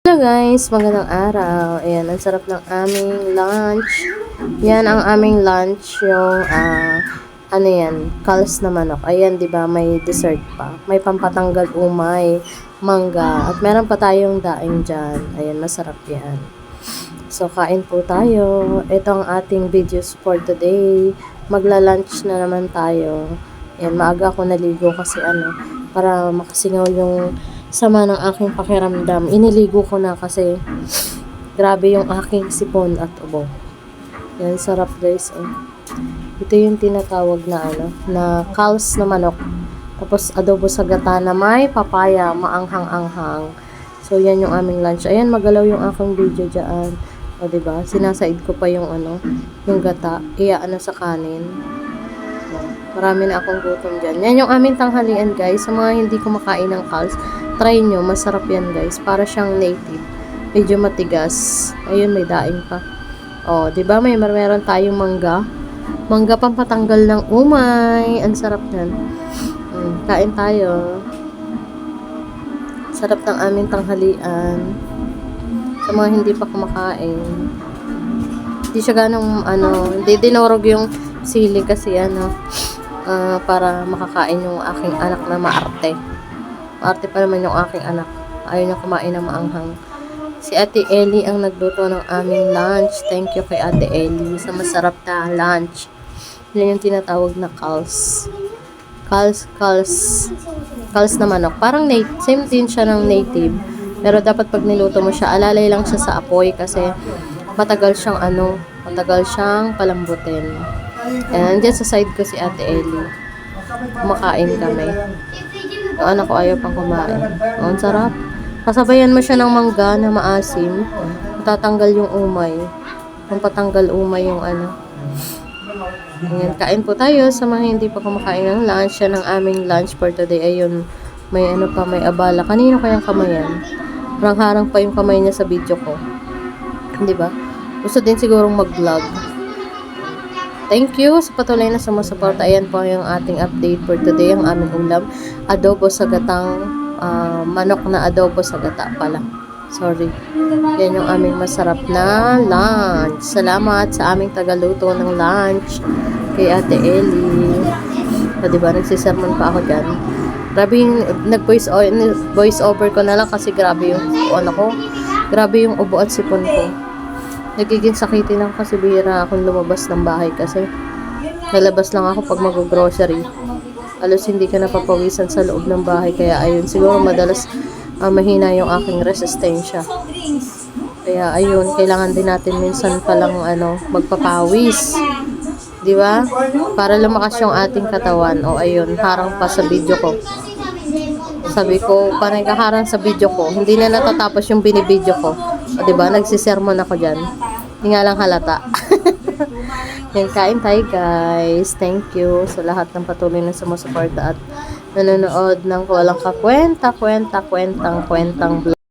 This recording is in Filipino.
Hello guys, magandang araw. Ayan, ang sarap ng aming lunch. Yan ang aming lunch, yung ano yan, kalas na manok. Ayan, 'di ba, may dessert pa. May pampatanggal umay, mangga, at meron pa tayong daing diyan. Ayan, masarap 'yan. So, kain po tayo. Ito ang ating videos for today. Magla-lunch na naman tayo. Ayan, maaga ako naligo kasi para makasingaw yung sama ng aking pakiramdam. Iniligo ko na kasi grabe yung aking sipon at ubo. Yan, sarap guys. Ito yung tinatawag na na kalas na manok. Tapos adobo sa gata na may papaya, maanghang-anghang. So yan yung aming lunch. Ayan, magalaw yung aking video diyan. O diba? Sinasaid ko pa yung yung gata. Sa kanin. Marami na akong gutom dyan. Yan yung aming tanghalian guys. Sa mga hindi kumakain ng kalas, try nyo. Masarap yan guys. Para siyang native. Medyo matigas. Ayun, may daing pa. O, diba? Meron tayong mangga. Mangga pampatanggal ng umay. Ang sarap yan. Kain tayo. Sarap ng aming tanghalian. Sa mga hindi pa kumakain. Hindi siya ganong hindi dinurog yung sili kasi para makakain yung aking anak na maarte. Maarte pa naman yung aking anak. Ayaw niya kumain ng maanghang. Si Ate Ellie ang nagluto ng aming lunch. Thank you kay Ate Ellie sa masarap na lunch. Yan yung tinatawag na kals. Kals na manok. Parang same din siya ng native. Pero dapat pag niluto mo siya, alalay lang siya sa apoy kasi matagal siyang palambutin. And dyan sa side ko si Ate Ellie. Kumakain kami. Yung anak ko ayaw pang kumain. Ang sarap. Kasabayan mo siya ng mangga na maasim. Matatanggal yung umay. Pampatanggal umay yung Ayan, kain po tayo sa mga hindi pa kumakain ng lunch. Yan ang aming lunch for today. Ayun, may may abala. Kanino kayang kamay yan? Harang-harang pa yung kamay niya sa video ko. Di ba? Gusto din sigurong mag-vlog. Thank you sa patuloy na sumusuporta. Ayan po yung ating update for today. Ang aming ulam, adobo sa gatang manok na adobo sa gata pala. Sorry. Yan yung aming masarap na lunch. Salamat sa aming tagaluto ng lunch kay Ate Ellie. Diba, nagsisermon pa ako dyan. Grabe yung voice over ko na lang kasi grabe yung grabe yung ubo at sipon ko. Nagiging sakitin lang kasi bihira akong lumabas ng bahay kasi lalabas lang ako pag mag-grocery. Alos hindi ka napapawisan sa loob ng bahay kaya ayun, siguro madalas mahina yung aking resistensya. Kaya ayun, kailangan din natin minsan palang magpapawis. Di ba? Para lumakas yung ating katawan. O ayun, harang pa sa video ko. Sabi ko, panay kaharang sa video ko. Hindi na natatapos yung binibideo ko. O diba, nagsisermon ako dyan. Hindi nga lang halata. Yan, kain tayo guys. Thank you sa lahat ng patuloy na sumusuporta at nanonood ng walang kakwentang vlog.